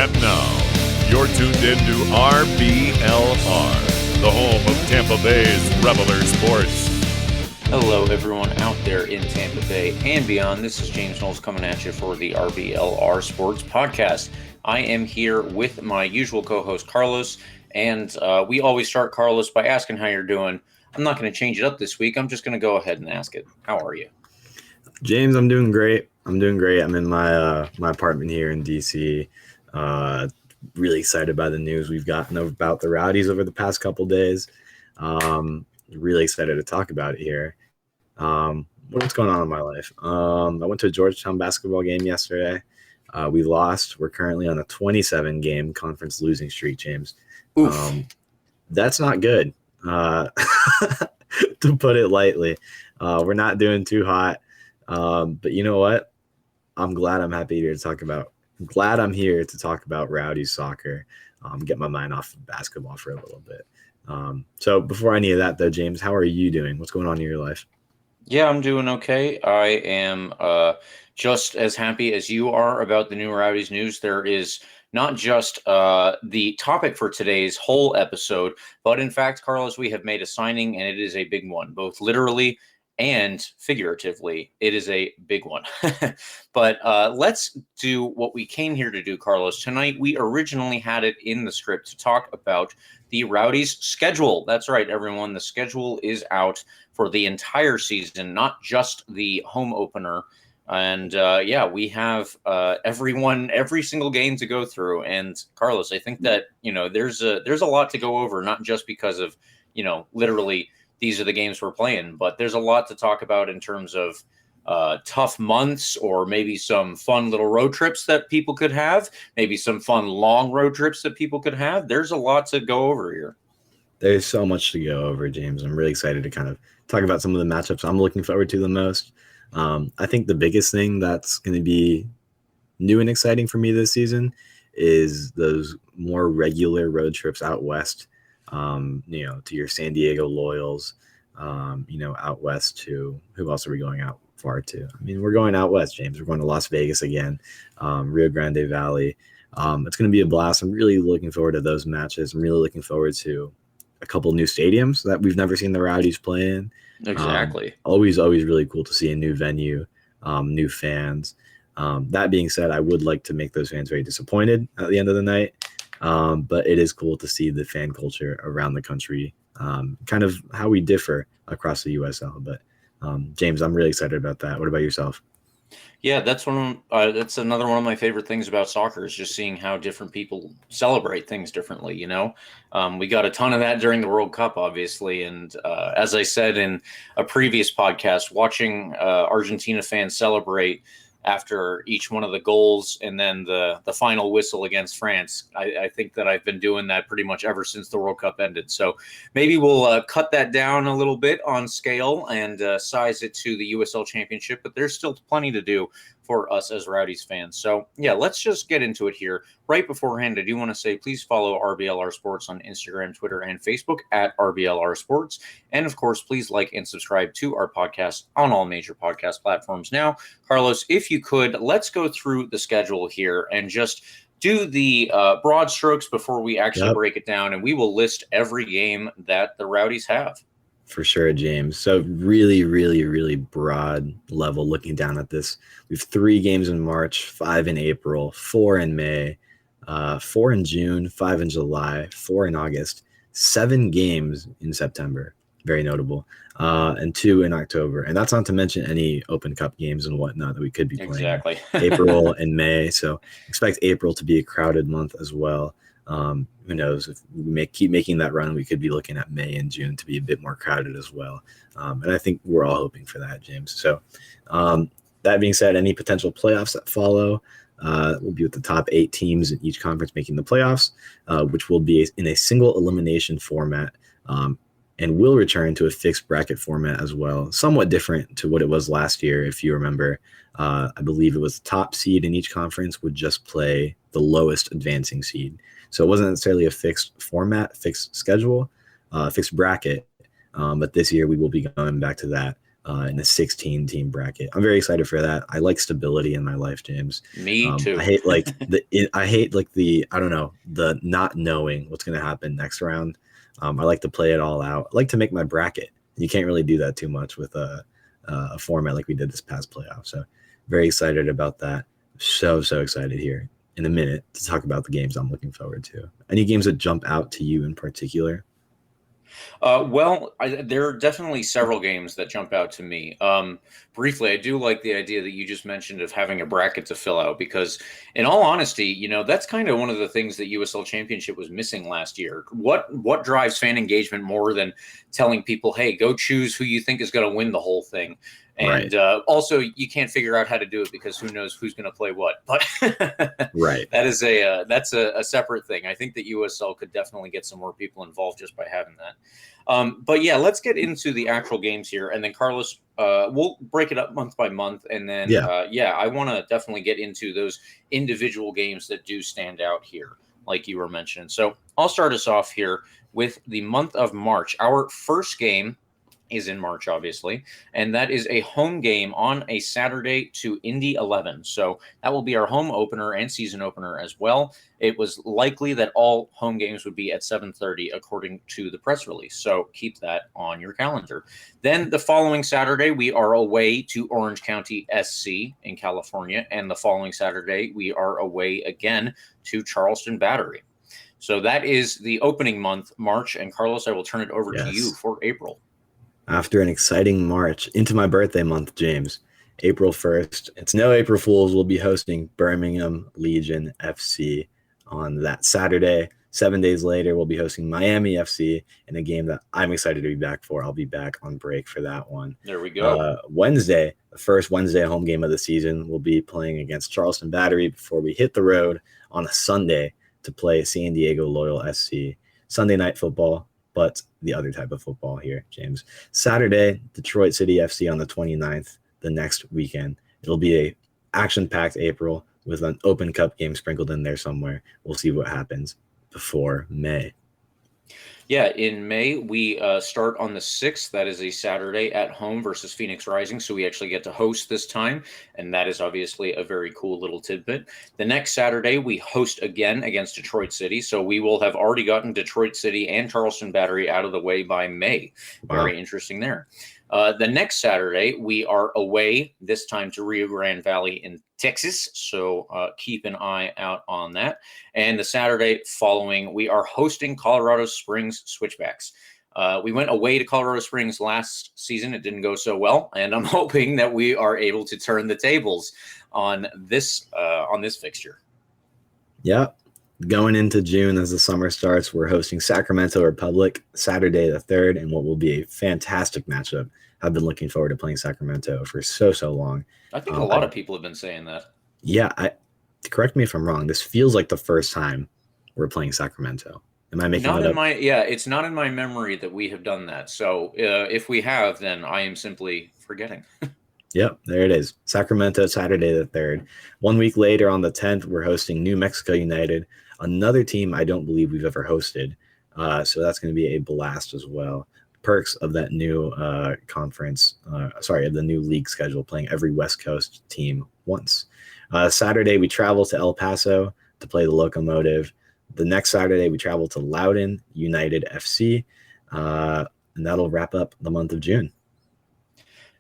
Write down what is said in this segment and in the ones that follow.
And now, you're tuned in to RBLR, the home of Tampa Bay's Reveler Sports. Hello, everyone out there in Tampa Bay and beyond. This is James Knowles coming at you for the RBLR Sports Podcast. I am here with my usual co-host, Carlos, and we always start, Carlos, by asking how you're doing. I'm not going to change it up this week. I'm just going to go ahead and ask it. How are you? James, I'm doing great. I'm in my apartment here in DC. Really excited by the news we've gotten about the Rowdies over the past couple days. Really excited to talk about it here. What's going on in my life? I went to a Georgetown basketball game yesterday. We lost. We're currently on a 27-game conference losing streak, James. That's not good, to put it lightly. We're not doing too hot. But you know what? I'm glad I'm here to talk about Rowdies soccer. Get my mind off of basketball for a little bit. So before any of that, though, James, how are you doing? What's going on in your life? Yeah, I'm doing okay. I am just as happy as you are about the new Rowdies news. There is not just the topic for today's whole episode, but in fact, Carlos, we have made a signing, and it is a big one, both literally and figuratively. It is a big one. But let's do what we came here to do, Carlos. Tonight, we originally had it in the script to talk about the Rowdies schedule. That's right, everyone. The schedule is out for the entire season, not just the home opener. And we have every single game to go through. And Carlos, I think that, there's a lot to go over, not just because of, literally these are the games we're playing, but there's a lot to talk about in terms of tough months, or maybe some fun little road trips that people could have, maybe some fun long road trips that people could have. There's a lot to go over here. There's so much to go over, James. I'm really excited to kind of talk about some of the matchups I'm looking forward to the most. I think the biggest thing that's going to be new and exciting for me this season is those more regular road trips out west, to your San Diego Loyals, out west to, who else are we going out far to? I mean, we're going out west, James. We're going to Las Vegas again, Rio Grande Valley. It's going to be a blast. I'm really looking forward to those matches. I'm really looking forward to a couple new stadiums that we've never seen the Rowdies play in. Exactly. Always really cool to see a new venue, new fans. That being said, I would like to make those fans very disappointed at the end of the night. But it is cool to see the fan culture around the country, kind of how we differ across the USL. But James, I'm really excited about that. What about yourself? Yeah, that's another one of my favorite things about soccer, is just seeing how different people celebrate things differently. We got a ton of that during the World Cup, obviously. And as I said in a previous podcast, watching Argentina fans celebrate after each one of the goals and then the final whistle against France, I think that I've been doing that pretty much ever since the World Cup ended. So maybe we'll cut that down a little bit on scale and size it to the USL Championship, but there's still plenty to do for us as Rowdies fans. So yeah, let's just get into it here. Right beforehand, I do want to say, please follow RBLR Sports on Instagram, Twitter, and Facebook at RBLR Sports. And of course, please like and subscribe to our podcast on all major podcast platforms. Now, Carlos, if you could, let's go through the schedule here and just do the broad strokes before we actually break it down, and we will list every game that the Rowdies have. For sure, James. So really, really, really broad level looking down at this. We have 3 games in March, 5 in April, 4 in May, 4 in June, 5 in July, 4 in August, 7 games in September. Very notable. And 2 in October. And that's not to mention any Open Cup games and whatnot that we could be playing. Exactly. April and May. So expect April to be a crowded month as well. Who knows, if we keep making that run, we could be looking at May and June to be a bit more crowded as well. And I think we're all hoping for that, James. So that being said, any potential playoffs that follow will be with the top 8 teams in each conference making the playoffs, which will be in a single elimination format, and will return to a fixed bracket format as well, somewhat different to what it was last year. If you remember, I believe it was the top seed in each conference would just play the lowest advancing seed. So it wasn't necessarily a fixed format, fixed schedule, fixed bracket. But this year we will be going back to that. in a 16-team bracket. I'm very excited for that. I like stability in my life, James. Me too. I hate I don't know, the not knowing what's going to happen next round. I like to play it all out. I like to make my bracket. You can't really do that too much with a format like we did this past playoff. So very excited about that. So excited here in a minute to talk about the games I'm looking forward to. Any games that jump out to you in particular? There are definitely several games that jump out to me. Briefly, I do like the idea that you just mentioned of having a bracket to fill out because, in all honesty, that's kind of one of the things that USL Championship was missing last year. What drives fan engagement more than telling people, "Hey, go choose who you think is going to win the whole thing"? And right. Also, you can't figure out how to do it because who knows who's going to play what. But right, that's a separate thing. I think that USL could definitely get some more people involved just by having that. But yeah, let's get into the actual games here, and then Carlos, we'll break it up month by month, and then I want to definitely get into those individual games that do stand out here, like you were mentioning. So I'll start us off here with the month of March. Our first game is in March, obviously, and that is a home game on a Saturday to Indy 11. So that will be our home opener and season opener as well. It was likely that all home games would be at 7:30 according to the press release. So keep that on your calendar. Then the following Saturday, we are away to Orange County SC in California. And the following Saturday, we are away again to Charleston Battery. So that is the opening month, March. And Carlos, I will turn it over to you for April. After an exciting March into my birthday month, James, April 1st, it's no April Fools. We'll be hosting Birmingham Legion FC on that Saturday. 7 days later, we'll be hosting Miami FC in a game that I'm excited to be back for. I'll be back on break for that one. There we go. Wednesday, the first Wednesday home game of the season, we'll be playing against Charleston Battery before we hit the road on a Sunday to play San Diego Loyal SC. Sunday night football, but the other type of football here, James. Saturday, Detroit City FC on the 29th, the next weekend. It'll be a action-packed April with an Open Cup game sprinkled in there somewhere. We'll see what happens before May. Yeah, in May, we start on the 6th. That is a Saturday at home versus Phoenix Rising. So we actually get to host this time. And that is obviously a very cool little tidbit. The next Saturday, we host again against Detroit City. So we will have already gotten Detroit City and Charleston Battery out of the way by May. Wow. Very interesting there. The next Saturday, we are away, this time to Rio Grande Valley in Texas. So keep an eye out on that. And the Saturday following, we are hosting Colorado Springs Switchbacks. We went away to Colorado Springs last season. It didn't go so well. And I'm hoping that we are able to turn the tables on this fixture. Yeah. Going into June as the summer starts, we're hosting Sacramento Republic Saturday the 3rd, and what will be a fantastic matchup. I've been looking forward to playing Sacramento for so long. I think a lot of people have been saying that. Yeah, correct me if I'm wrong. This feels like the first time we're playing Sacramento. Am I making that up? It's not in my memory that we have done that. So if we have, then I am simply forgetting. Yep, there it is. Sacramento, Saturday the 3rd. 1 week later on the 10th, we're hosting New Mexico United, another team I don't believe we've ever hosted. So that's going to be a blast as well. Perks of that new of the new league schedule, playing every West Coast team once. Saturday, we travel to El Paso to play the Locomotive. The next Saturday, we travel to Loudoun United FC, and that'll wrap up the month of June.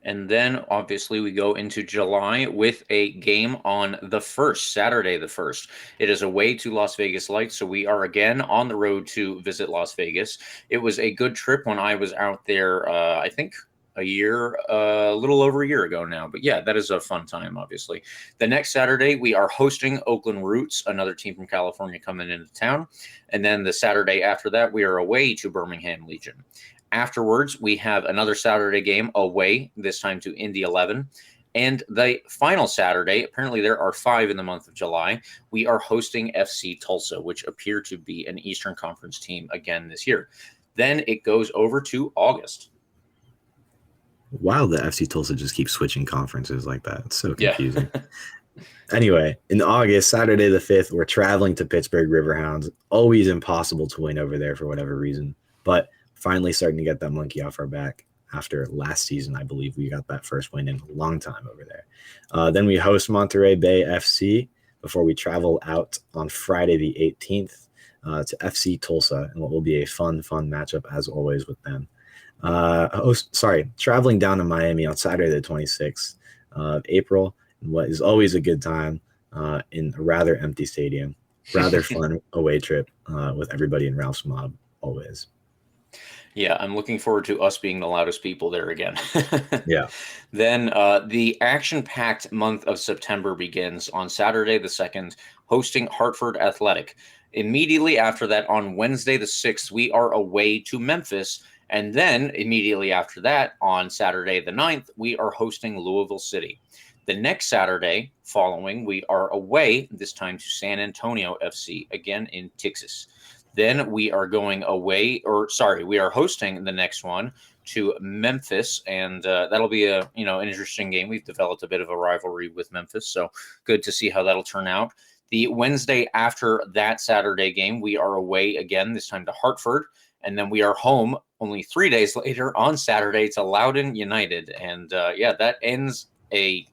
And then, obviously, we go into July with a game on the 1st, Saturday the 1st. It is away to Las Vegas Lights, so we are again on the road to visit Las Vegas. It was a good trip when I was out there, I think, a little over a year ago now. But yeah, that is a fun time, obviously. The next Saturday, we are hosting Oakland Roots, another team from California coming into town. And then the Saturday after that, we are away to Birmingham Legion. Afterwards, we have another Saturday game away, this time to Indy 11. And the final Saturday, apparently there are 5 in the month of July, we are hosting FC Tulsa, which appear to be an Eastern Conference team again this year. Then it goes over to August. Wow, the FC Tulsa just keeps switching conferences like that. It's so confusing. Yeah. Anyway, in August, Saturday the 5th, we're traveling to Pittsburgh Riverhounds. Always impossible to win over there for whatever reason. But finally starting to get that monkey off our back. after last season. I believe we got that first win in a long time over there. Then we host Monterey Bay FC before we travel out on Friday the 18th to FC Tulsa, and what will be a fun matchup as always with them. Traveling down to Miami on Saturday the 26th of April, in what is always a good time in a rather empty stadium. Rather fun away trip with everybody in Ralph's Mob always. Yeah, I'm looking forward to us being the loudest people there again. Yeah. Then the action-packed month of September begins on Saturday the 2nd, hosting Hartford Athletic. Immediately after that, on Wednesday the 6th, we are away to Memphis. And then immediately after that, on Saturday the 9th, we are hosting Louisville City. The next Saturday following, we are away, this time to San Antonio FC, again in Texas. Then we are going away, we are hosting the next one to Memphis, and that'll be an interesting game. We've developed a bit of a rivalry with Memphis, so good to see how that'll turn out. The Wednesday after that Saturday game, we are away again, this time to Hartford, and then we are home only 3 days later on Saturday to Loudoun United, and that ends a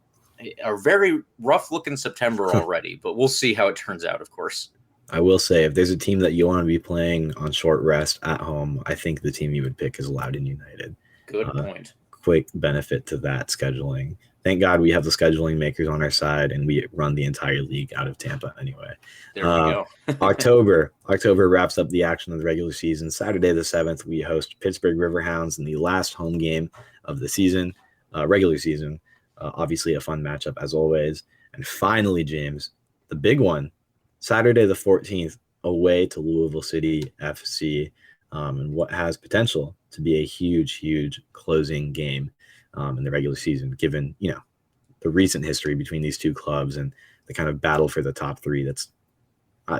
very rough-looking September already, but we'll see how it turns out, of course. I will say, if there's a team that you want to be playing on short rest at home, I think the team you would pick is Loudoun United. Good point. Quick benefit to that scheduling. Thank God we have the scheduling makers on our side, and we run the entire league out of Tampa anyway. There we go. October wraps up the action of the regular season. Saturday the 7th, we host Pittsburgh Riverhounds in the last home game of the season, regular season. Obviously a fun matchup as always. And finally, James, the big one, Saturday the 14th, away to Louisville City FC, and what has potential to be a huge closing game in the regular season, given the recent history between these two clubs and the kind of battle for the top three. That's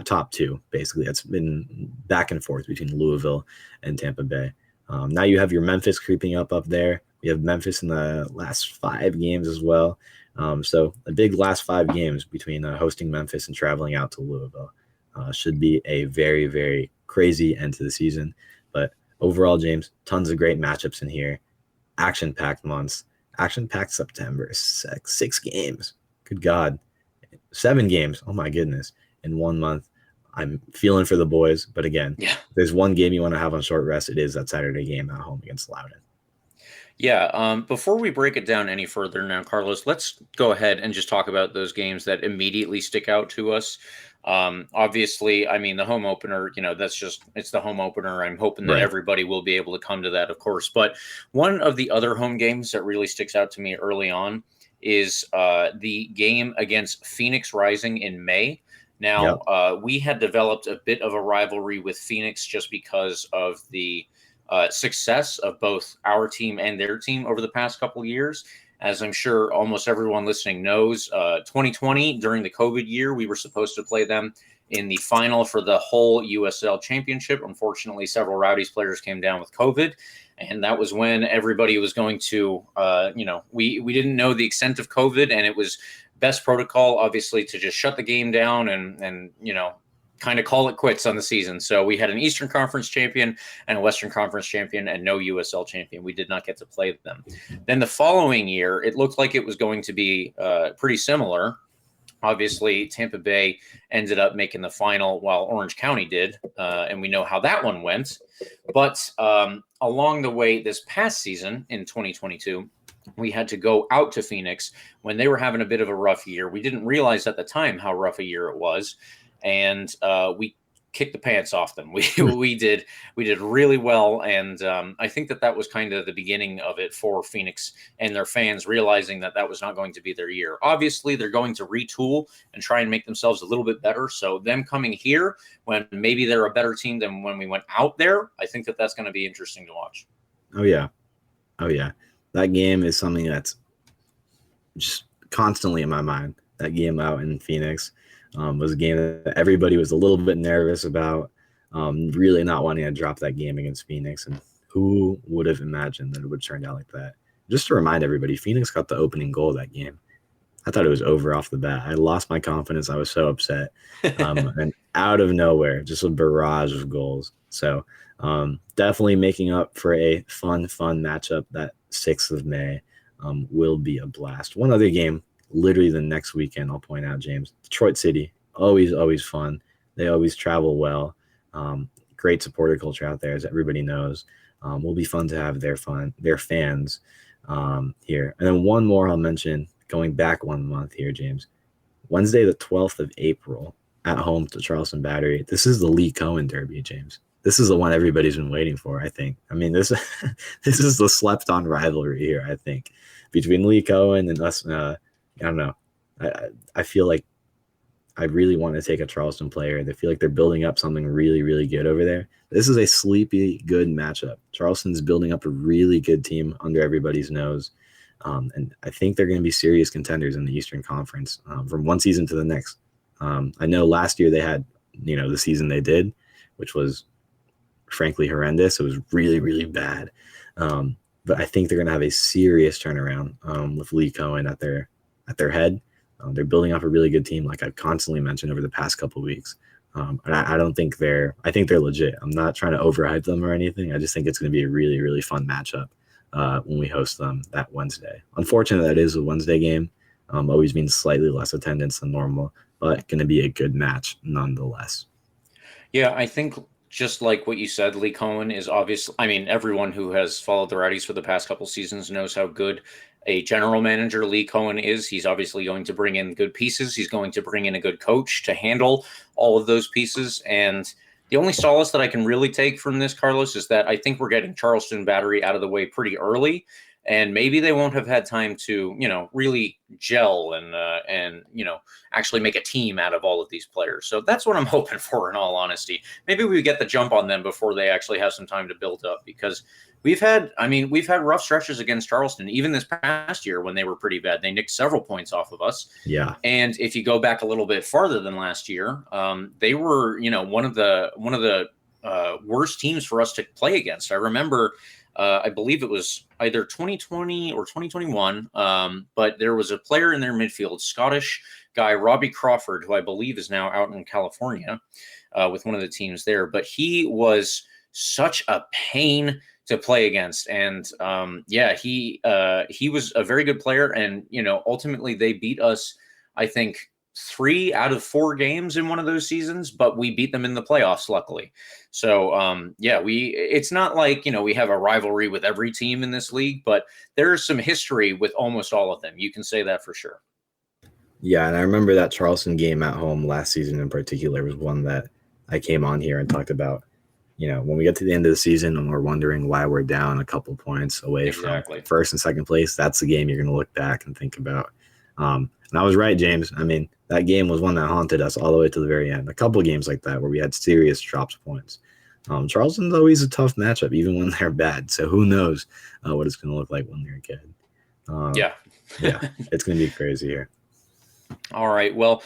top two, basically. That's been back and forth between Louisville and Tampa Bay. Now you have your Memphis creeping up there. We have Memphis in the last 5 games as well. So a big last 5 games between hosting Memphis and traveling out to Louisville. Should be a very, very crazy end to the season. But overall, James, tons of great matchups in here. Action-packed months. Action-packed September. 6 games. Good God. 7 games. Oh, my goodness. In 1 month. I'm feeling for the boys. But again, if there's one game you want to have on short rest, it is that Saturday game at home against Loudoun. Yeah, before we break it down any further now, Carlos, let's go ahead and just talk about those games that immediately stick out to us. Obviously, I mean, the home opener, it's the home opener. I'm hoping that everybody will be able to come to that, of course. But one of the other home games that really sticks out to me early on is the game against Phoenix Rising in May. Now, we had developed a bit of a rivalry with Phoenix just because of the success of both our team and their team over the past couple of years. As I'm sure almost everyone listening knows, 2020, during the COVID year, we were supposed to play them in the final for the whole USL Championship. Unfortunately, several Rowdies players came down with COVID, and that was when everybody was going to, we didn't know the extent of COVID, and it was best protocol, obviously, to just shut the game down and kind of call it quits on the season. So we had an Eastern Conference champion and a Western Conference champion and no USL champion. We did not get to play them. Then the following year, it looked like it was going to be pretty similar. Obviously, Tampa Bay ended up making the final while Orange County did, and we know how that one went. But along the way this past season in 2022, we had to go out to Phoenix when they were having a bit of a rough year. We didn't realize at the time how rough a year it was. And we kicked the pants off them. We did really well, and I think that was kind of the beginning of it for Phoenix and their fans realizing that was not going to be their year. Obviously, they're going to retool and try and make themselves a little bit better. So them coming here when maybe they're a better team than when we went out there, I think that's going to be interesting to watch. Oh yeah, that game is something that's just constantly in my mind. That game out in Phoenix. Was a game that everybody was a little bit nervous about, really not wanting to drop that game against Phoenix. And who would have imagined that it would turn out like that? Just to remind everybody, Phoenix got the opening goal of that game. I thought it was over off the bat. I lost my confidence. I was so upset. And out of nowhere, just a barrage of goals. So definitely making up for a fun matchup. That 6th of May will be a blast. One other game, literally the next weekend, I'll point out, James. Detroit City, always fun. They always travel well. Great supporter culture out there, as everybody knows. Will be fun to have their fans here. And then one more I'll mention, going back 1 month here, James. Wednesday, the 12th of April, at home to Charleston Battery. This is the Lee Cohen Derby, James. This is the one everybody's been waiting for, I think. I mean, this this is the slept-on rivalry here, I think, between Lee Cohen and us. I don't know. I feel like I really want to take a Charleston player. They feel like they're building up something really, really good over there. This is a sleepy, good matchup. Charleston's building up a really good team under everybody's nose. And I think they're going to be serious contenders in the Eastern Conference from one season to the next. I know last year they had, the season they did, which was frankly horrendous. It was really, really bad. But I think they're going to have a serious turnaround with Lee Cohen at their head. They're building up a really good team, like I've constantly mentioned over the past couple of weeks. And I don't think I think they're legit. I'm not trying to overhype them or anything. I just think it's going to be a really, really fun matchup when we host them that Wednesday. Unfortunately, that is a Wednesday game. Always means slightly less attendance than normal, but going to be a good match nonetheless. Yeah, I think just like what you said, Lee Cohen is obvious. I mean, everyone who has followed the Rowdies for the past couple seasons knows how good a general manager Lee Cohen is. He's obviously going to bring in good pieces. He's going to bring in a good coach to handle all of those pieces. And the only solace that I can really take from this, Carlos, is that I think we're getting Charleston Battery out of the way pretty early. And maybe they won't have had time to, really gel and actually make a team out of all of these players. So that's what I'm hoping for, in all honesty. Maybe we get the jump on them before they actually have some time to build up, because we've had rough stretches against Charleston, even this past year when they were pretty bad. They nicked several points off of us. Yeah. And if you go back a little bit farther than last year, they were, one of the worst teams for us to play against. I remember, I believe it was either 2020 or 2021, but there was a player in their midfield, Scottish guy, Robbie Crawford, who I believe is now out in California with one of the teams there. But he was such a pain to play against. And he was a very good player. And, ultimately they beat us, I think, 3 out of 4 games in one of those seasons, but we beat them in the playoffs, luckily. So, it's not like, we have a rivalry with every team in this league, but there's some history with almost all of them. You can say that for sure. Yeah, and I remember that Charleston game at home last season in particular was one that I came on here and talked about. When we get to the end of the season and we're wondering why we're down a couple points away from first and second place, that's the game you're going to look back and think about. And I was right, James. I mean, that game was one that haunted us all the way to the very end. A couple of games like that where we had serious drops points. Charleston's always a tough matchup, even when they're bad. So who knows what it's going to look like when they're good. Yeah, it's going to be crazy here. All right. Well,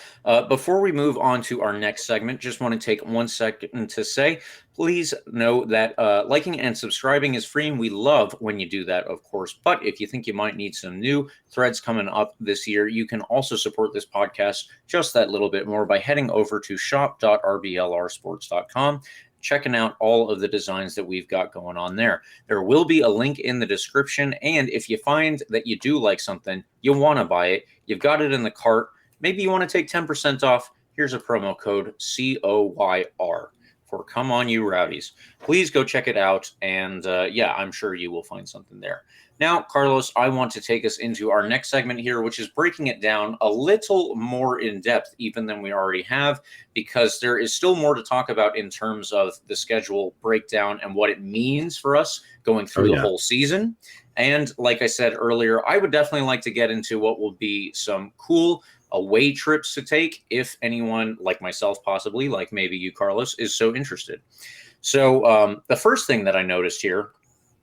before we move on to our next segment, just want to take 1 second to say, please know that liking and subscribing is free, and we love when you do that, of course. But if you think you might need some new threads coming up this year, you can also support this podcast just that little bit more by heading over to shop.rblrsports.com, checking out all of the designs that we've got going on there. There will be a link in the description, and if you find that you do like something, you want to buy it, you've got it in the cart, maybe you want to take 10% off, here's a promo code COYR for Come On You Rowdies. Please go check it out, and I'm sure you will find something there. Now, Carlos, I want to take us into our next segment here, which is breaking it down a little more in depth even than we already have, because there is still more to talk about in terms of the schedule breakdown and what it means for us going through the whole season. And like I said earlier, I would definitely like to get into what will be some cool away trips to take if anyone like myself, possibly like maybe you, Carlos, is so interested. So the first thing that I noticed here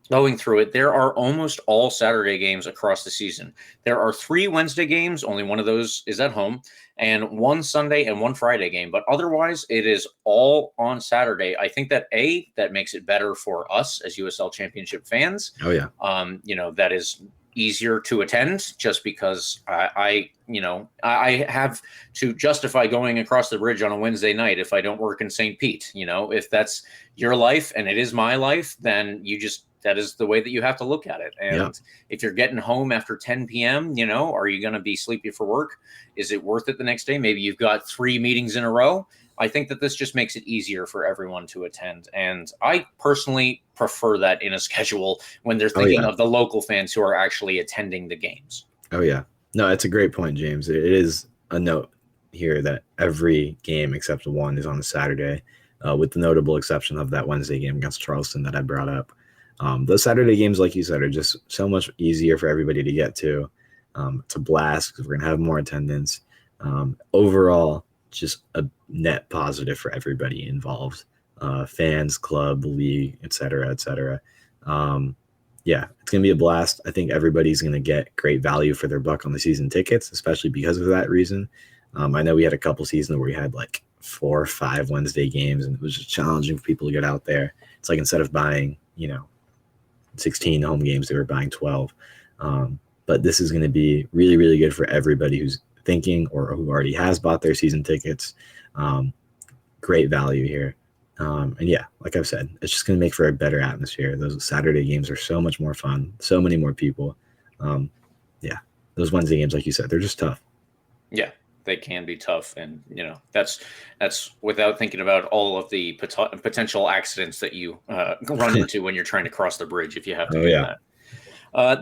going through it, there are almost all Saturday games across the season. There are 3 Wednesday games, only one of those is at home, and 1 Sunday and 1 Friday game. But otherwise, it is all on Saturday. I think that that makes it better for us as USL Championship fans. Oh, yeah. That is easier to attend just because I have to justify going across the bridge on a Wednesday night if I don't work in St. Pete. If that's your life and it is my life, then that is the way that you have to look at it. And if you're getting home after 10 p.m., are you going to be sleepy for work? Is it worth it the next day? Maybe you've got 3 meetings in a row. I think that this just makes it easier for everyone to attend. And I personally prefer that in a schedule when they're thinking of the local fans who are actually attending the games. Oh, yeah. No, that's a great point, James. It is a note here that every game except one is on a Saturday, with the notable exception of that Wednesday game against Charleston that I brought up. Those Saturday games, like you said, are just so much easier for everybody to get to. It's a blast because we're going to have more attendance. Overall, just a net positive for everybody involved, fans, club, league, et cetera, et cetera. It's going to be a blast. I think everybody's going to get great value for their buck on the season tickets, especially because of that reason. I know we had a couple seasons where we had like 4 or 5 Wednesday games, and it was just challenging for people to get out there. It's like instead of buying, 16 home games, they were buying 12. But this is going to be really, really good for everybody who's thinking or who already has bought their season tickets. Great value here. Like I've said, it's just going to make for a better atmosphere. Those Saturday games are so much more fun, so many more people. Those Wednesday games, like you said, they're just tough. Yeah, they can be tough. And, that's without thinking about all of the potential accidents that you run into when you're trying to cross the bridge if you have to do that.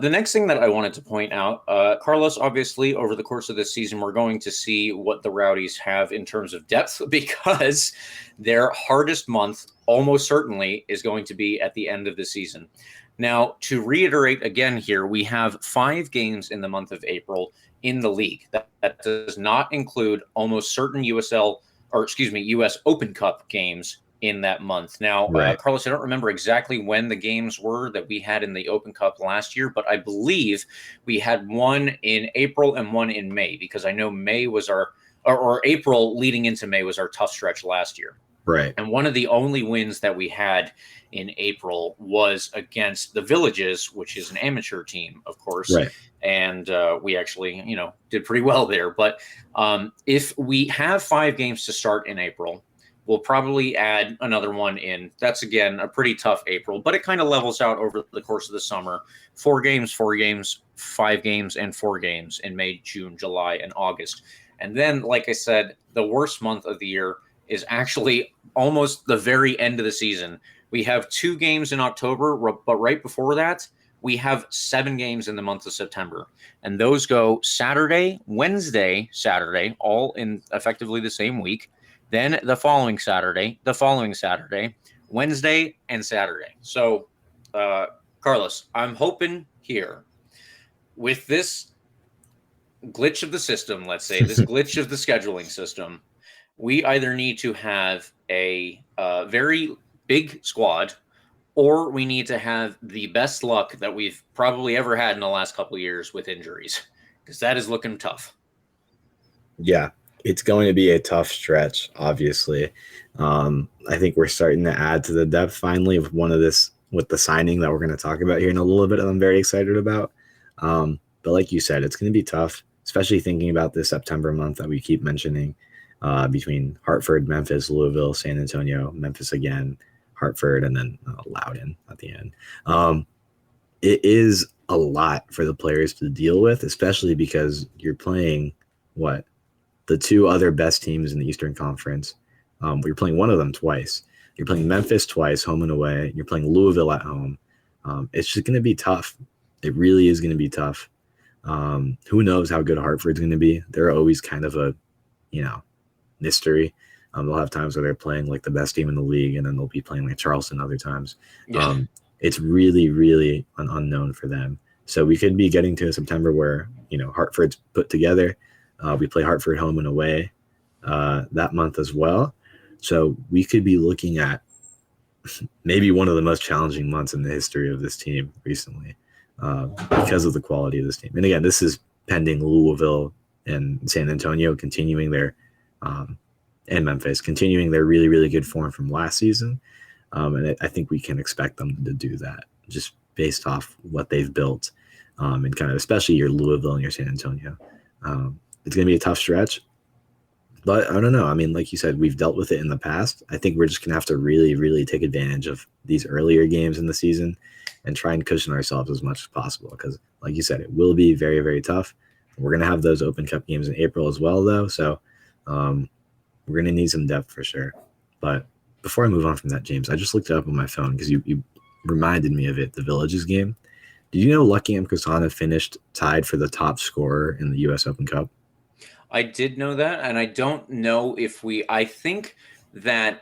The next thing that I wanted to point out, Carlos, obviously, over the course of this season, we're going to see what the Rowdies have in terms of depth because their hardest month almost certainly is going to be at the end of the season. Now, to reiterate again here, we have 5 games in the month of April in the league. That does not include almost certain US Open Cup games in that month. Now, Carlos, I don't remember exactly when the games were that we had in the Open Cup last year, but I believe we had one in April and one in May, because I know May was or April leading into May was our tough stretch last year. Right. And one of the only wins that we had in April was against the Villages, which is an amateur team, of course. Right. And we actually, did pretty well there. But if we have 5 games to start in April, we'll probably add another one in. That's, again, a pretty tough April, but it kind of levels out over the course of the summer. 4 games, 4 games, 5 games, and 4 games in May, June, July, and August. And then, like I said, the worst month of the year is actually almost the very end of the season. We have 2 games in October, but right before that, we have 7 games in the month of September. And those go Saturday, Wednesday, Saturday, all in effectively the same week. Then the following Saturday, Wednesday, and Saturday. So, Carlos, I'm hoping here with this glitch of the system, let's say, this glitch of the scheduling system, we either need to have a very big squad, or we need to have the best luck that we've probably ever had in the last couple of years with injuries, because that is looking tough. Yeah. It's going to be a tough stretch, obviously. I think we're starting to add to the depth finally with with the signing that we're going to talk about here in a little bit that I'm very excited about. But like you said, it's going to be tough, especially thinking about this September month that we keep mentioning, between Hartford, Memphis, Louisville, San Antonio, Memphis again, Hartford, and then Loudoun at the end. It is a lot for the players to deal with, especially because you're playing the 2 other best teams in the Eastern Conference. You're playing one of them twice. You're playing Memphis twice, home and away. You're playing Louisville at home. It's just going to be tough. It really is going to be tough. Who knows how good Hartford's going to be? They're always kind of a, mystery. They'll have times where they're playing like the best team in the league, and then they'll be playing like Charleston other times. Yeah. It's really, really an unknown for them. So we could be getting to September where, Hartford's put together. We play Hartford home and away that month as well. So we could be looking at maybe one of the most challenging months in the history of this team recently, because of the quality of this team. And again, this is pending Louisville and San Antonio continuing their and Memphis continuing their really, really good form from last season. And I think we can expect them to do that just based off what they've built. and kind of especially your Louisville and your San Antonio. It's going to be a tough stretch, but I don't know. I mean, like you said, we've dealt with it in the past. I think we're just going to have to really, really take advantage of these earlier games in the season and try and cushion ourselves as much as possible. Because, like you said, it will be very, very tough. We're going to have those Open Cup games in April as well, though. So we're going to need some depth for sure. But before I move on from that, James, I just looked it up on my phone because you reminded me of it, the Villages game. Did you know Lucky M. Kasana finished tied for the top scorer in the U.S. Open Cup? I did know that, and I don't know if I think that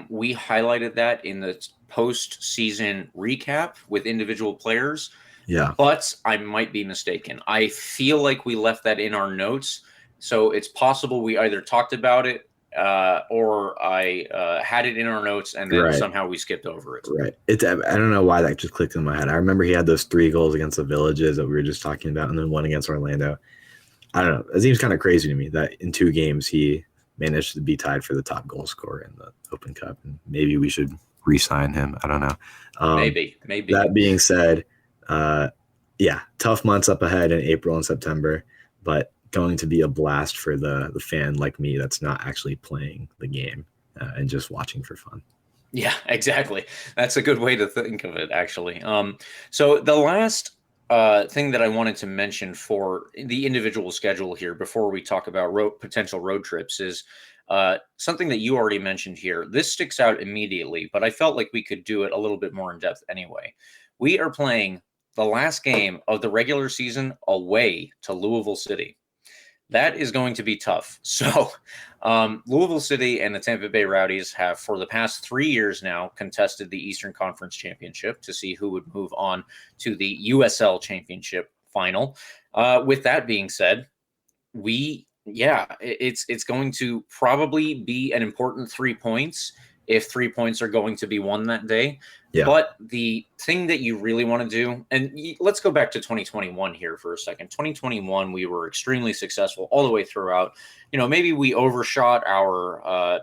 we highlighted that in the post-season recap with individual players. Yeah. But I might be mistaken. I feel like we left that in our notes. So it's possible we either talked about it or I had it in our notes and then somehow we skipped over it. Right. I don't know why that just clicked in my head. I remember he had those 3 goals against the Villages that we were just talking about and then 1 against Orlando. I don't know. It seems kind of crazy to me that in 2 games he managed to be tied for the top goal scorer in the Open Cup. And maybe we should re-sign him. I don't know. Maybe. That being said, tough months up ahead in April and September, but going to be a blast for the fan like me that's not actually playing the game and just watching for fun. Yeah, exactly. That's a good way to think of it, actually. So the last thing that I wanted to mention for the individual schedule here before we talk about potential road trips is something that you already mentioned here. This sticks out immediately, but I felt like we could do it a little bit more in depth anyway. We are playing the last game of the regular season away to Louisville City. That is going to be tough. So Louisville City and the Tampa Bay Rowdies have, for the past 3 years now, contested the Eastern Conference Championship to see who would move on to the USL Championship final. With that being said, it's going to probably be an important 3 points if 3 points are going to be won that day. Yeah. But the thing that you really want to do, and let's go back to 2021 here for a second. 2021, we were extremely successful all the way throughout. You know, maybe we overshot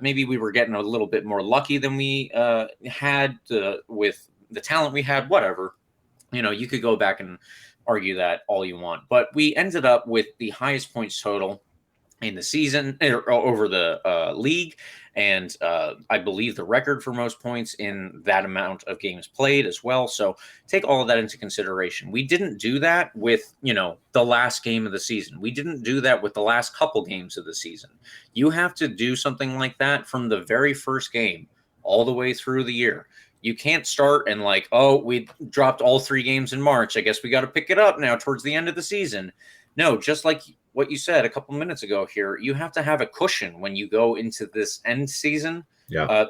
maybe we were getting a little bit more lucky than we had with the talent we had, whatever. You know, you could go back and argue that all you want. But we ended up with the highest points total in the season or over the league. And I believe the record for most points in that amount of games played as well. So take all of that into consideration. We didn't do that with, the last game of the season. We didn't do that with the last couple games of the season. You have to do something like that from the very first game all the way through the year. You can't start and we dropped all 3 games in March. I guess we got to pick it up now towards the end of the season. No, just like what you said a couple minutes ago here, you have to have a cushion when you go into this end season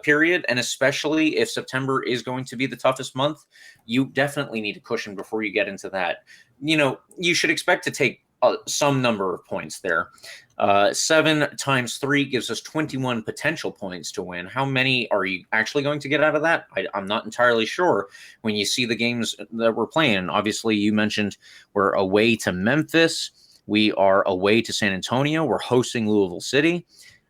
period. And especially if September is going to be the toughest month, you definitely need a cushion before you get into that. You should expect to take some number of points there. 7 times 3 gives us 21 potential points to win. How many are you actually going to get out of that? I'm not entirely sure when you see the games that we're playing. Obviously, you mentioned we're away to Memphis. We are away to San Antonio. We're hosting Louisville City.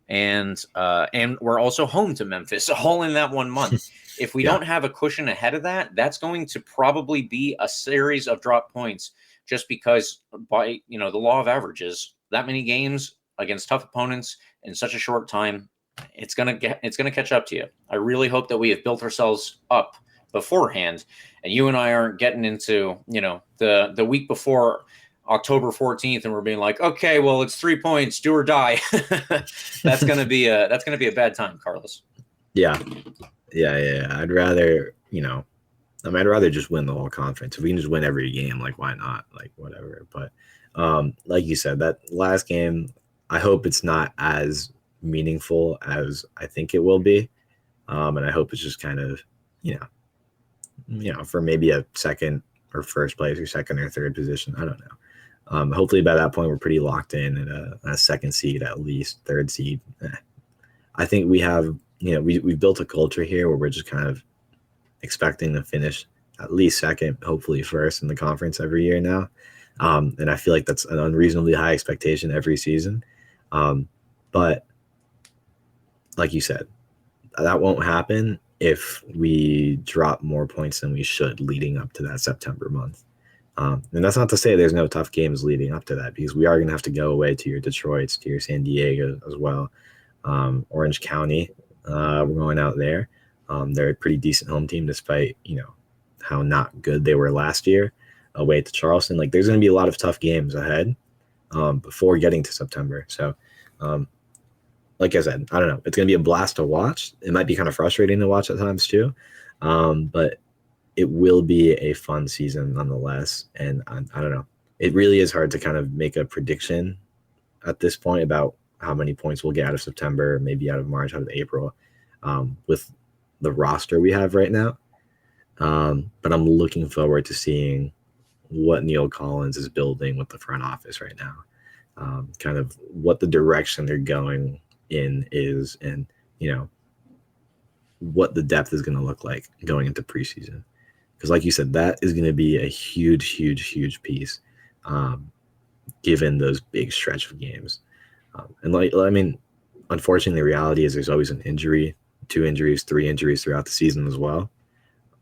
And we're also home to Memphis, all in that 1 month. If we don't have a cushion ahead of that, that's going to probably be a series of drop points just because by, the law of averages, that many games against tough opponents in such a short time, it's going to catch up to you. I really hope that we have built ourselves up beforehand and you and I aren't getting into, the week before October 14th and we're being like, okay, well, it's 3 points, do or die. That's going to be a bad time, Carlos. Yeah. I'd rather, I'd rather just win the whole conference. If we can just win every game, why not? Whatever. But like you said, that last game, I hope it's not as meaningful as I think it will be. And I hope it's just kind of, for maybe a second or first place or second or third position. I don't know. Hopefully by that point, we're pretty locked in at a second seed, at least third seed. I think we have, we've built a culture here where we're just kind of expecting to finish at least second, hopefully first in the conference every year now. And I feel like that's an unreasonably high expectation every season. But like you said, that won't happen if we drop more points than we should leading up to that September month. And that's not to say there's no tough games leading up to that, because we are going to have to go away to your Detroits, to your San Diego as well. Orange County, we're going out there. They're a pretty decent home team, despite, how not good they were last year. Away to Charleston. Like, there's going to be a lot of tough games ahead before getting to September. So, like I said, I don't know. It's going to be a blast to watch. It might be kind of frustrating to watch at times too, but it will be a fun season nonetheless. And I don't know. It really is hard to kind of make a prediction at this point about how many points we'll get out of September, maybe out of March, out of April, with the roster we have right now. But I'm looking forward to seeing what Neil Collins is building with the front office right now, kind of what the direction they're going in is, and what the depth is going to look like going into preseason. Because like you said, that is going to be a huge piece, given those big stretch of games. Unfortunately, the reality is there's always an injury, 2 injuries, 3 injuries throughout the season as well.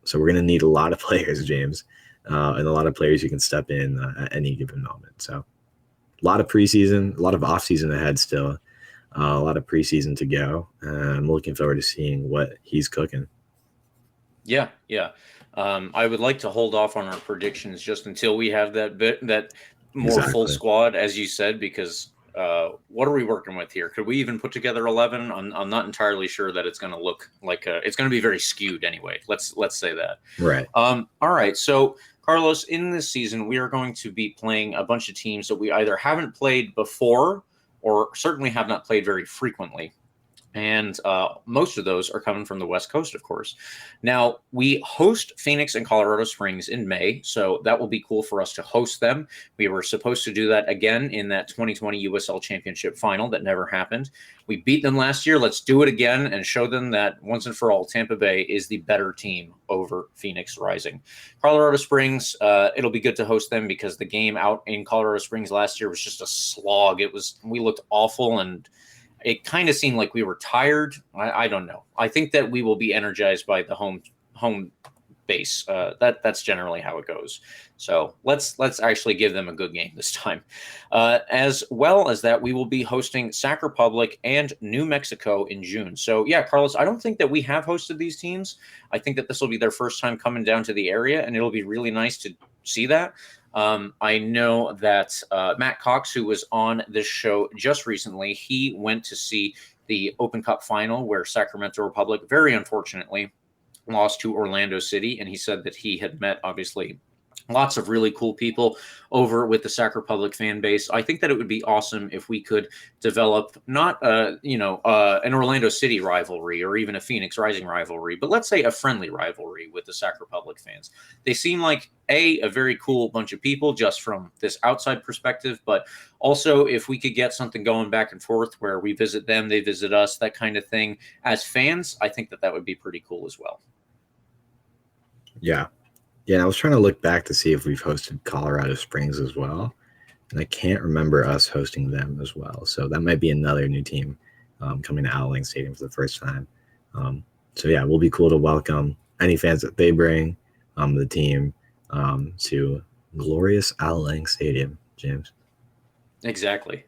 So we're going to need a lot of players, James, and a lot of players who can step in at any given moment. So a lot of preseason, a lot of offseason ahead still, a lot of preseason to go. I'm looking forward to seeing what he's cooking. Yeah. I would like to hold off on our predictions just until we have that more full squad, as you said, because what are we working with here? Could we even put together 11? I'm not entirely sure that it's going to look like it's going to be very skewed anyway. Let's say that. Right. All right. So, Carlos, in this season, we are going to be playing a bunch of teams that we either haven't played before or certainly have not played very frequently. And most of those are coming from the West Coast, of course. Now, we host Phoenix and Colorado Springs in May, so that will be cool for us to host them. We were supposed to do that again in that 2020 USL Championship final that never happened. We beat them last year. Let's do it again and show them that once and for all, Tampa Bay is the better team over Phoenix Rising. Colorado Springs, it'll be good to host them because the game out in Colorado Springs last year was just a slog. We looked awful, and it kind of seemed like we were tired. I don't know. I think that we will be energized by the home base. That's generally how it goes. So let's actually give them a good game this time. As well as that, we will be hosting Sac Republic and New Mexico in June. So yeah, Carlos, I don't think that we have hosted these teams. I think that this will be their first time coming down to the area, and it'll be really nice to see that. I know that Matt Cox, who was on this show just recently, he went to see the Open Cup final where Sacramento Republic, very unfortunately, lost to Orlando City. And he said that he had met, obviously, lots of really cool people over with the Sac Republic fan base. I think that it would be awesome if we could develop not, an Orlando City rivalry or even a Phoenix Rising rivalry, but let's say a friendly rivalry with the Sac Republic fans. They seem like a very cool bunch of people just from this outside perspective, but also if we could get something going back and forth where we visit them, they visit us, that kind of thing as fans, I think that would be pretty cool as well. Yeah. Yeah, I was trying to look back to see if we've hosted Colorado Springs as well, and I can't remember us hosting them as well. So that might be another new team coming to Al Stadium for the first time. So yeah, it will be cool to welcome any fans that they bring, the team, to glorious Al Stadium, James. Exactly.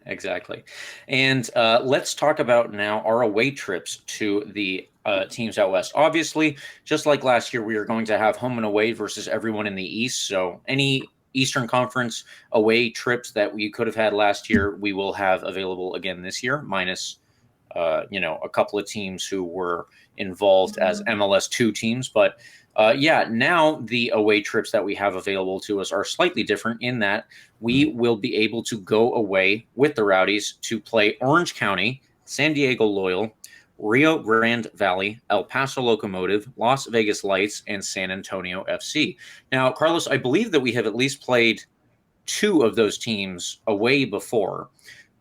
And let's talk about now our away trips to the teams out west. Obviously, just like last year, we are going to have home and away versus everyone in the East. So any Eastern Conference away trips that we could have had last year, we will have available again this year, minus a couple of teams who were involved as MLS 2 teams. But now the away trips that we have available to us are slightly different in that we will be able to go away with the Rowdies to play Orange County, San Diego Loyal, Rio Grande Valley, El Paso Locomotive, Las Vegas Lights, and San Antonio FC. Now, Carlos, I believe that we have at least played 2 of those teams away before.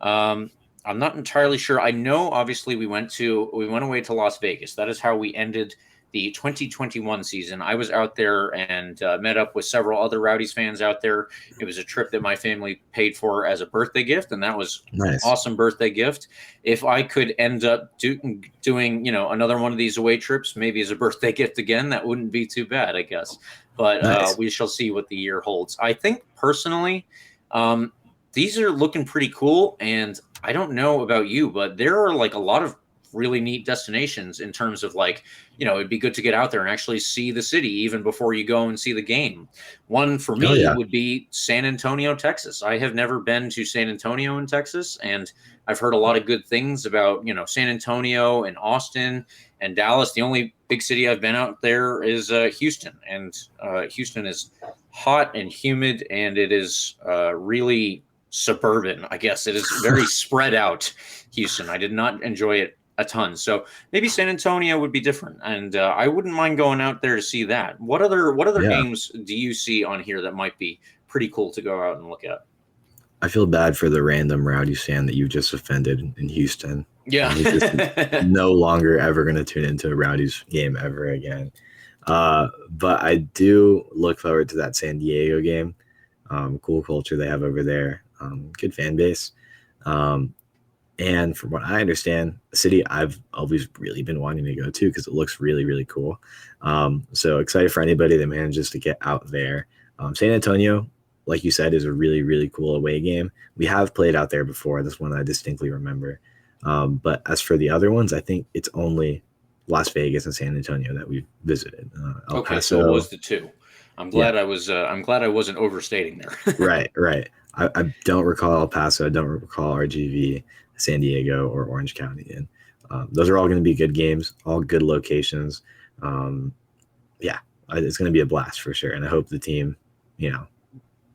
I'm not entirely sure. I know, obviously, we went away to Las Vegas. That is how we ended the 2021 season. I was out there and met up with several other Rowdies fans out there. It was a trip that my family paid for as a birthday gift, and that was Nice. awesome birthday gift. If I could end up doing another one of these away trips, maybe as a birthday gift again, that wouldn't be too bad, I guess. But Nice. we shall see what the year holds. I think personally, these are looking pretty cool, and I don't know about you, but there are like a lot of really neat destinations in terms of like, it'd be good to get out there and actually see the city even before you go and see the game. One for me would be San Antonio, Texas. I have never been to San Antonio in Texas, and I've heard a lot of good things about, San Antonio and Austin and Dallas. The only big city I've been out there is Houston, and Houston is hot and humid, and it is really suburban. I guess it is very spread out. Houston, I did not enjoy it a ton. So maybe San Antonio would be different, and I wouldn't mind going out there to see that. What other games do you see on here that might be pretty cool to go out and look at? I feel bad for the random Rowdies fan that you just offended in Houston. Yeah. He's just no longer ever going to tune into a Rowdies game ever again. But I do look forward to that San Diego game. Cool culture they have over there. Good fan base. And from what I understand, a city I've always really been wanting to go to because it looks really, really cool. So excited for anybody that manages to get out there. San Antonio, like you said, is a really, really cool away game. We have played out there before. This one I distinctly remember. But as for the other ones, I think it's only Las Vegas and San Antonio that we've visited. Okay, so it was the two. I'm glad I was. I'm glad I wasn't overstating there. Right. I don't recall El Paso. I don't recall RGV, San Diego, or Orange County. And those are all going to be good games, all good locations. It's going to be a blast for sure. And I hope the team,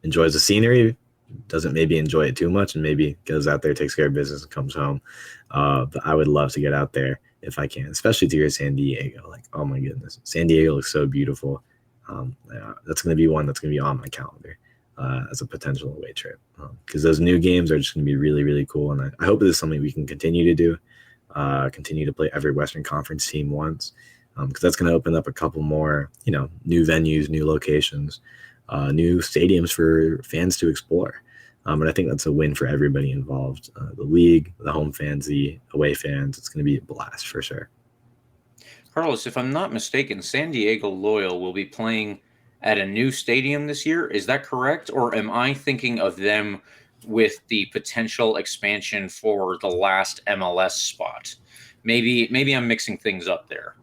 enjoys the scenery, doesn't maybe enjoy it too much, and maybe goes out there, takes care of business, and comes home. But I would love to get out there if I can, especially to your San Diego. Like, oh my goodness, San Diego looks so beautiful. That's going to be one that's going to be on my calendar as a potential away trip, because those new games are just going to be really, really cool. And I hope this is something we can continue to do, continue to play every Western Conference team once, because that's going to open up a couple more, new venues, new locations, new stadiums for fans to explore. And I think that's a win for everybody involved, the league, the home fans, the away fans. It's going to be a blast for sure. Carlos, if I'm not mistaken, San Diego Loyal will be playing at a new stadium this year. Is that correct? Or am I thinking of them with the potential expansion for the last MLS spot? Maybe I'm mixing things up there.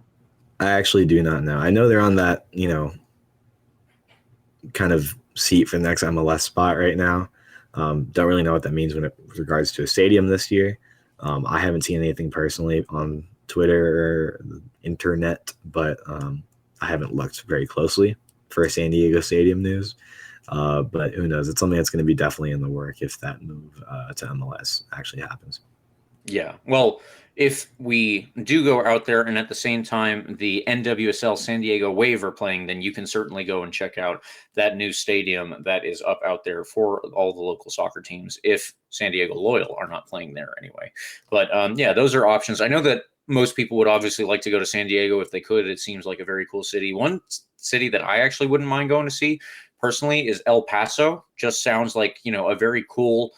I actually do not know. I know they're on that, kind of seat for the next MLS spot right now. Don't really know what that means with regards to a stadium this year. I haven't seen anything personally on Twitter or the internet, but I haven't looked very closely for San Diego Stadium news. But who knows? It's something that's going to be definitely in the work if that move to MLS actually happens. Yeah. Well, if we do go out there and at the same time the NWSL San Diego Wave are playing, then you can certainly go and check out that new stadium that is up out there for all the local soccer teams if San Diego Loyal are not playing there anyway. But those are options. I know that most people would obviously like to go to San Diego if they could. It seems like a very cool city. One city that I actually wouldn't mind going to see personally is El Paso. Just sounds like, a very cool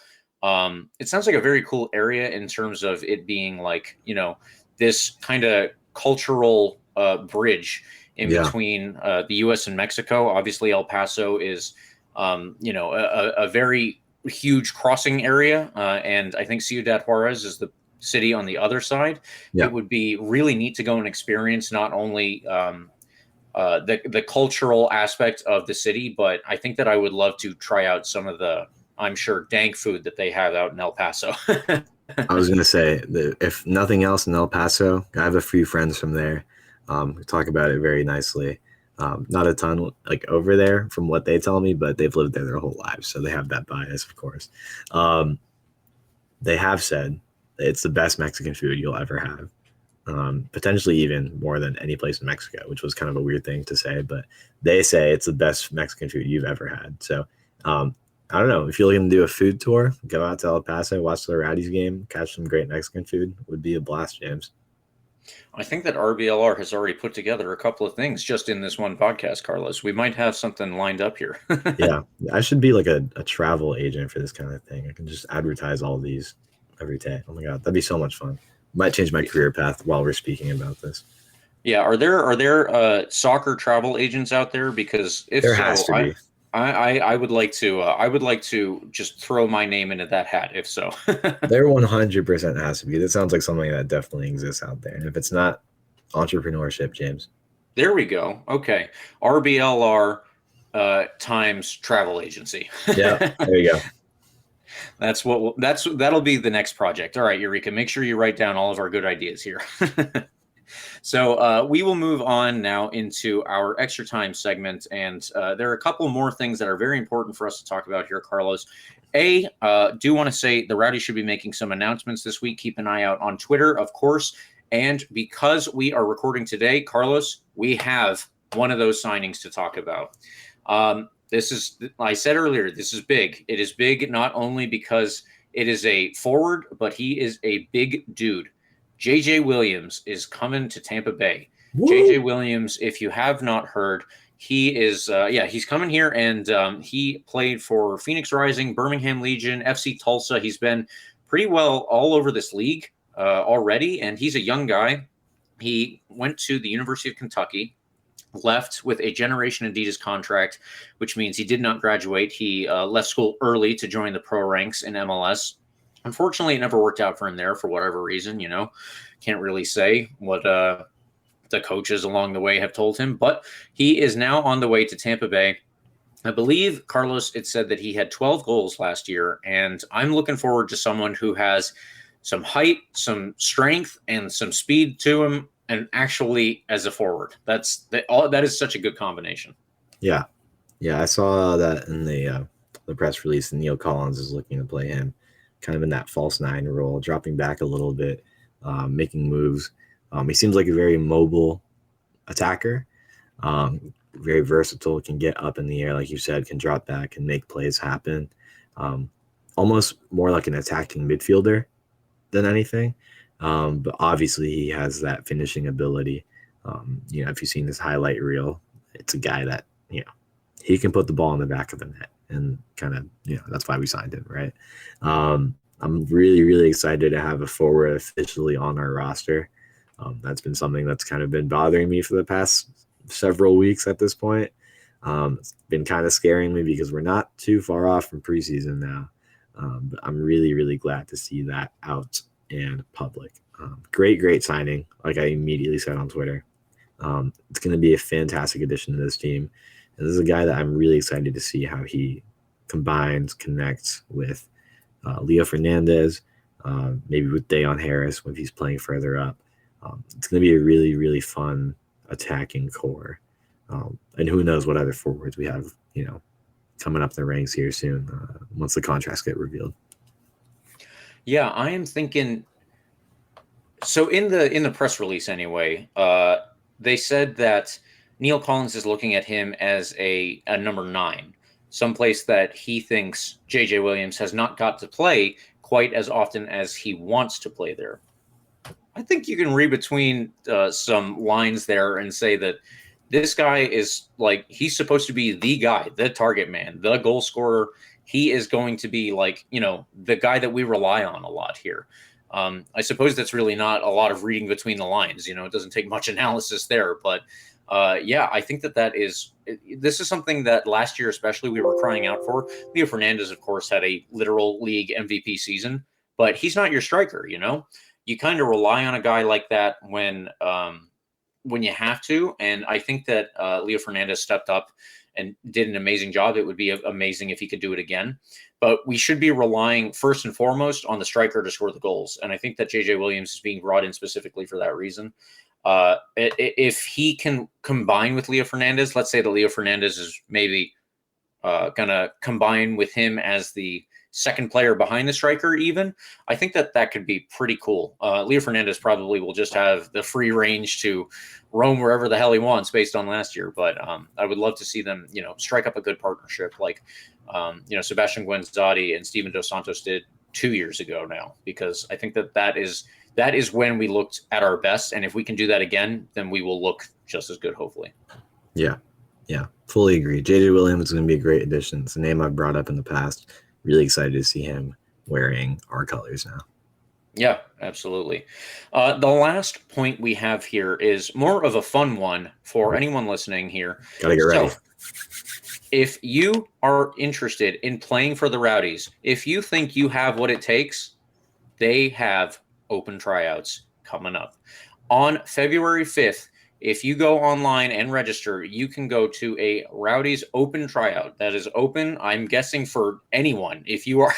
it sounds like a very cool area in terms of it being like, this kind of cultural bridge in between the U.S. and Mexico. Obviously, El Paso is, a very huge crossing area. And I think Ciudad Juarez is the city on the other side. Yeah. It would be really neat to go and experience not only the cultural aspect of the city, but I think that I would love to try out some of the, I'm sure, dank food that they have out in El Paso. I was going to say that if nothing else in El Paso, I have a few friends from there. We talk about it very nicely. Not a ton like over there from what they tell me, but they've lived there their whole lives. So they have that bias, of course. They have said that it's the best Mexican food you'll ever have. Potentially even more than any place in Mexico, which was kind of a weird thing to say, but they say it's the best Mexican food you've ever had. So, I don't know. If you're looking to do a food tour, go out to El Paso, watch the Rowdies game, catch some great Mexican food. Would be a blast, James. I think that RBLR has already put together a couple of things just in this one podcast, Carlos. We might have something lined up here. Yeah, I should be like a travel agent for this kind of thing. I can just advertise all these every day. Oh my God, that'd be so much fun. Might change my career path while we're speaking about this. Yeah, are there soccer travel agents out there? Because if There so, has to be. I would like to just throw my name into that hat. If so, There 100% has to be. That sounds like something that definitely exists out there. And if it's not, entrepreneurship, James. there we go. Okay, RBLR times travel agency. Yeah, there you go. That'll be the next project. All right, Eureka, make sure you write down all of our good ideas here. So we will move on now into our extra time segment, and there are a couple more things that are very important for us to talk about here, Carlos. Do want to say the Rowdies should be making some announcements this week. Keep an eye out on Twitter, of course. And because we are recording today, Carlos, we have one of those signings to talk about. This is, I said earlier, this is big. It is big not only because it is a forward, but he is a big dude. JJ Williams is coming to Tampa Bay. Woo! JJ Williams, if you have not heard, he is, he's coming here, and he played for Phoenix Rising, Birmingham Legion, FC Tulsa. He's been pretty well all over this league already, and he's a young guy. He went to the University of Kentucky, left with a Generation Adidas contract, which means he did not graduate. He left school early to join the pro ranks in MLS. Unfortunately, it never worked out for him there for whatever reason, Can't really say what the coaches along the way have told him, but he is now on the way to Tampa Bay. I believe, Carlos, it said that he had 12 goals last year, and I'm looking forward to someone who has some height, some strength, and some speed to him, and actually as a forward. That is such a good combination. Yeah. I saw that in the press release, and Neil Collins is looking to play him kind of in that false nine role, dropping back a little bit, making moves. He seems like a very mobile attacker, very versatile, can get up in the air, like you said, can drop back and make plays happen. Almost more like an attacking midfielder than anything. But obviously he has that finishing ability. If you've seen this highlight reel, it's a guy that, he can put the ball in the back of the net, and kind of, that's why we signed him, right? I'm really, really excited to have a forward officially on our roster. That's been something that's kind of been bothering me for the past several weeks at this point. It's been kind of scaring me because we're not too far off from preseason now. But I'm really, really glad to see that out in public. Great signing. Like I immediately said on Twitter, it's going to be a fantastic addition to this team. And this is a guy that I'm really excited to see how he connects with Leo Fernandez, maybe with Dayon Harris when he's playing further up. It's going to be a really, really fun attacking core. And who knows what other forwards we have, coming up the ranks here soon once the contracts get revealed. Yeah, I am thinking. So in the press release anyway, they said that Neil Collins is looking at him as a number 9, someplace that he thinks JJ Williams has not got to play quite as often as he wants to play there. I think you can read between some lines there and say that this guy is he's supposed to be the guy, the target man, the goal scorer. He is going to be the guy that we rely on a lot here. I suppose that's really not a lot of reading between the lines. It doesn't take much analysis there, but I think this is something that last year, especially, we were crying out for. Leo Fernandez, of course, had a literal league MVP season, but he's not your striker. You kind of rely on a guy like that when you have to. And I think that Leo Fernandez stepped up and did an amazing job. It would be amazing if he could do it again. But we should be relying first and foremost on the striker to score the goals. And I think that JJ Williams is being brought in specifically for that reason. If he can combine with Leo Fernandez, let's say that Leo Fernandez is maybe going to combine with him as the second player behind the striker even, I think that could be pretty cool. Leo Fernandez probably will just have the free range to roam wherever the hell he wants based on last year. But I would love to see them, strike up a good partnership like, Sebastian Guenzati and Steven Dos Santos did 2 years ago now, because I think that that is when we looked at our best. And if we can do that again, then we will look just as good, hopefully. Yeah. Yeah. Fully agree. JJ Williams is going to be a great addition. It's a name I've brought up in the past. Really excited to see him wearing our colors now. Yeah, absolutely. The last point we have here is more of a fun one for anyone listening here. Gotta get ready. So, if you are interested in playing for the Rowdies, if you think you have what it takes, they have open tryouts coming up. On February 5th, if you go online and register, you can go to a Rowdies open tryout. That is open, I'm guessing, for anyone. If you are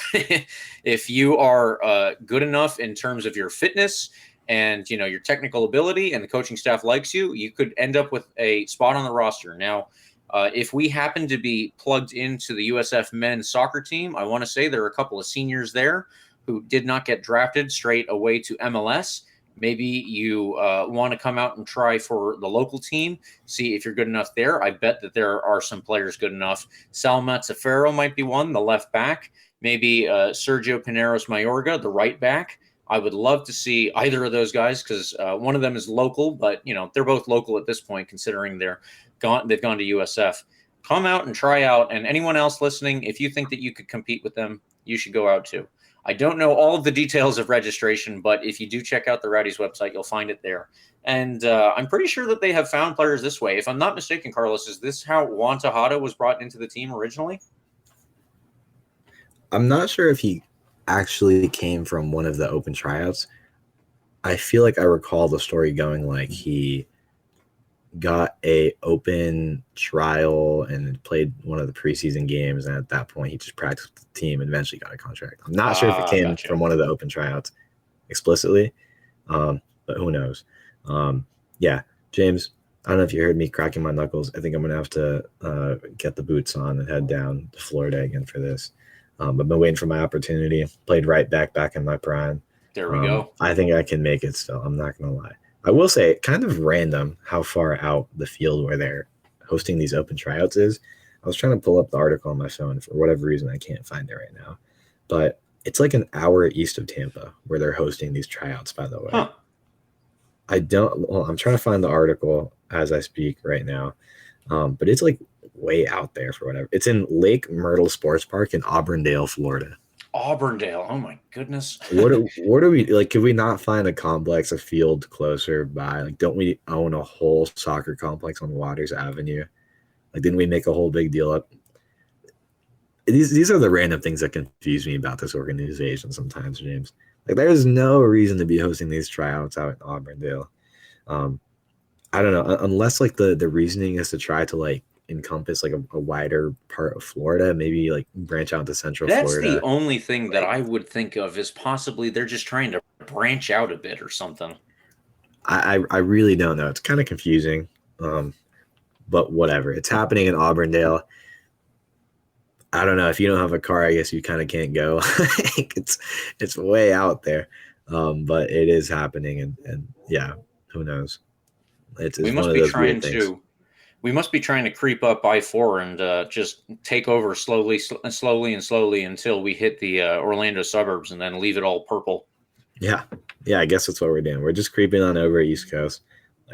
if you are good enough in terms of your fitness and your technical ability, and the coaching staff likes you, you could end up with a spot on the roster. Now, if we happen to be plugged into the USF men's soccer team, I want to say there are a couple of seniors there who did not get drafted straight away to MLS. Maybe you want to come out and try for the local team, see if you're good enough there. I bet that there are some players good enough. Sal Mazzaferro might be one, the left back. Maybe Sergio Pineros Mayorga, the right back. I would love to see either of those guys, because one of them is local, but they're both local at this point, considering they've gone to USF. Come out and try out. And anyone else listening, if you think that you could compete with them, you should go out too. I don't know all of the details of registration, but if you do check out the Rowdies website, you'll find it there. And I'm pretty sure that they have found players this way. If I'm not mistaken, Carlos, is this how Juan Tejada was brought into the team originally? I'm not sure if he actually came from one of the open tryouts. I feel like I recall the story going like he got a open trial and played one of the preseason games, and at that point he just practiced with the team and eventually got a contract. I'm not sure if it came from one of the open tryouts explicitly, but who knows. Yeah, James, I don't know if you heard me cracking my knuckles. I think I'm gonna have to get the boots on and head down to Florida again for this. I've been waiting for my opportunity. Played right back in my prime. There we go. I think I can make it still. I'm not gonna lie. I will say, kind of random how far out the field where they're hosting these open tryouts is. I was trying to pull up the article on my phone. For whatever reason, I can't find it right now. But it's like an hour east of Tampa where they're hosting these tryouts, by the way. Huh. I'm trying to find the article as I speak right now. But it's like way out there for whatever. It's in Lake Myrtle Sports Park in Auburndale, Florida. Auburndale. Oh my goodness. What are we like? Could we not find a complex, a field closer by? Like, don't we own a whole soccer complex on Waters Avenue? Like, didn't we make a whole big deal up? These are the random things that confuse me about this organization sometimes, James. Like, there's no reason to be hosting these tryouts out in Auburndale. I don't know, unless like the reasoning is to try to like encompass like a wider part of Florida, maybe like branch out to Central Florida. That's the only thing that I would think of, is possibly they're just trying to branch out a bit or something. I really don't know. It's kind of confusing, but whatever. It's happening in Auburndale. I don't know. If you don't have a car, I guess you kind of can't go. it's way out there, but it is happening, and yeah, who knows? It's we must be trying to. We must be trying to creep up I-4 and just take over slowly until we hit the Orlando suburbs and then leave it all purple. Yeah, I guess that's what we're doing. We're just creeping on over East Coast.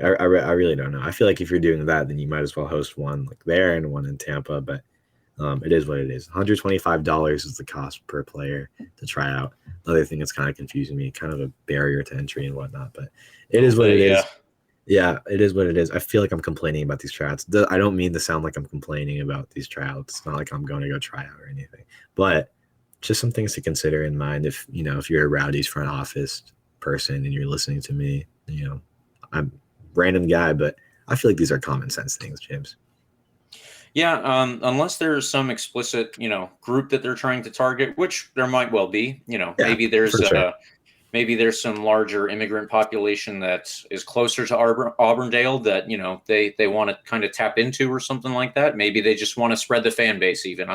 I really don't know. I feel like if you're doing that, then you might as well host one like there and one in Tampa. But it is what it is. $125 is the cost per player to try out. Another thing that's kind of confusing me, kind of a barrier to entry and whatnot. But it is what it is. Yeah, it is what it is. I feel like I'm complaining about these tryouts. I don't mean to sound like I'm complaining about these tryouts. It's not like I'm going to go try out or anything. But just some things to consider in mind if you're a Rowdies front office person and you're listening to me. I'm a random guy, but I feel like these are common sense things, James. Yeah, unless there's some explicit, group that they're trying to target, which there might well be. Maybe there's maybe there's some larger immigrant population that is closer to Auburndale that, they want to kind of tap into or something like that. Maybe they just want to spread the fan base even.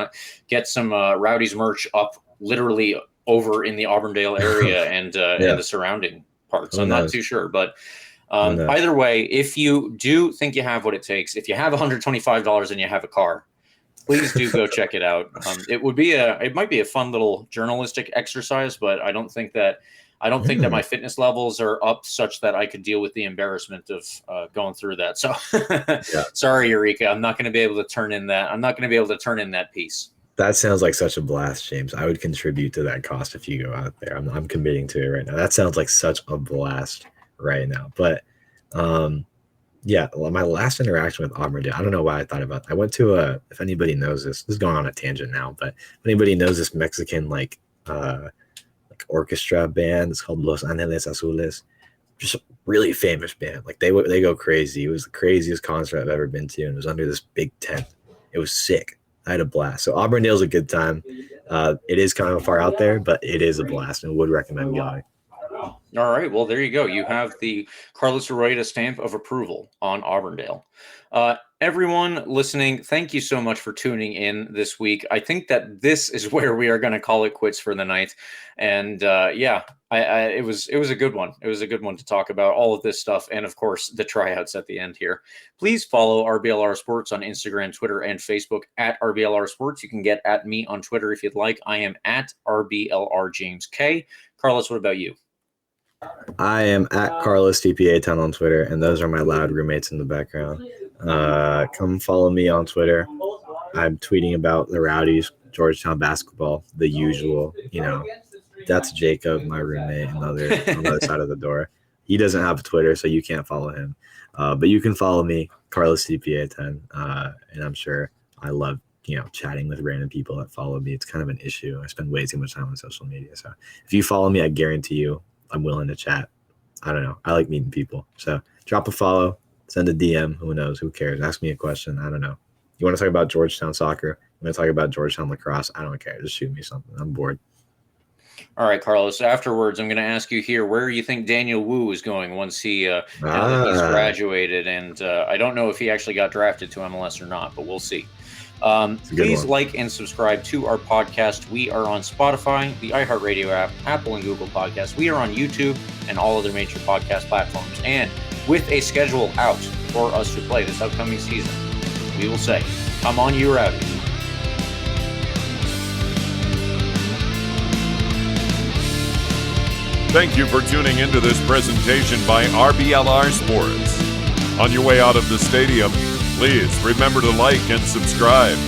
Get some Rowdies merch up literally over in the Auburndale area and in the surrounding parts. I'm not too sure. But either way, if you do think you have what it takes, if you have $125 and you have a car, please do go check it out. It might be a fun little journalistic exercise, but I don't think that I don't think that my fitness levels are up such that I could deal with the embarrassment of going through that. So sorry, Eureka. I'm not going to be able to turn in that. I'm not going to be able to turn in that piece. That sounds like such a blast, James. I would contribute to that cost if you go out there. I'm committing to it right now. That sounds like such a blast right now. But yeah, well, my last interaction with Auburndale, I don't know why I thought about it. I went to if anybody knows this is going on a tangent now, but if anybody knows this Mexican like orchestra band, it's called Los Ángeles Azules. Just a really famous band. Like they go crazy. It was the craziest concert I've ever been to, and it was under this big tent. It was sick. I had a blast. So Auburndale's a good time. It is kind of far out there, but it is a blast, and would recommend going. All right. Well, there you go. You have the Carlos Arroyo stamp of approval on Auburndale. Everyone listening, thank you so much for tuning in this week. I think that this is where we are going to call it quits for the night. And it was a good one. It was a good one to talk about all of this stuff. And of course, the tryouts at the end here. Please follow RBLR Sports on Instagram, Twitter, and Facebook at RBLR Sports. You can get at me on Twitter if you'd like. I am at RBLR James K. Carlos, what about you? I am at Carlos TPA10 on Twitter, and those are my loud roommates in the background. Come follow me on Twitter. I'm tweeting about the Rowdies, Georgetown basketball, the usual. You know, that's Jacob, my roommate, on the other side of the door. He doesn't have a Twitter, so you can't follow him. But you can follow me, Carlos TPA10, and I'm sure I love chatting with random people that follow me. It's kind of an issue. I spend way too much time on social media. So if you follow me, I guarantee you I'm willing to chat. I don't know. I like meeting people. So drop a follow, send a DM. Who knows? Who cares? Ask me a question. I don't know. You want to talk about Georgetown soccer? You want to talk about Georgetown lacrosse? I don't care. Just shoot me something. I'm bored. All right, Carlos. Afterwards, I'm going to ask you here where you think Daniel Wu is going once he's graduated. And I don't know if he actually got drafted to MLS or not, but we'll see. Please like and subscribe to our podcast. We are on Spotify, the iHeartRadio app, Apple and Google Podcasts. We are on YouTube and all other major podcast platforms. And with a schedule out for us to play this upcoming season, we will say, come on, you Rowdies. Thank you for tuning into this presentation by RBLR Sports. On your way out of the stadium, please remember to like and subscribe.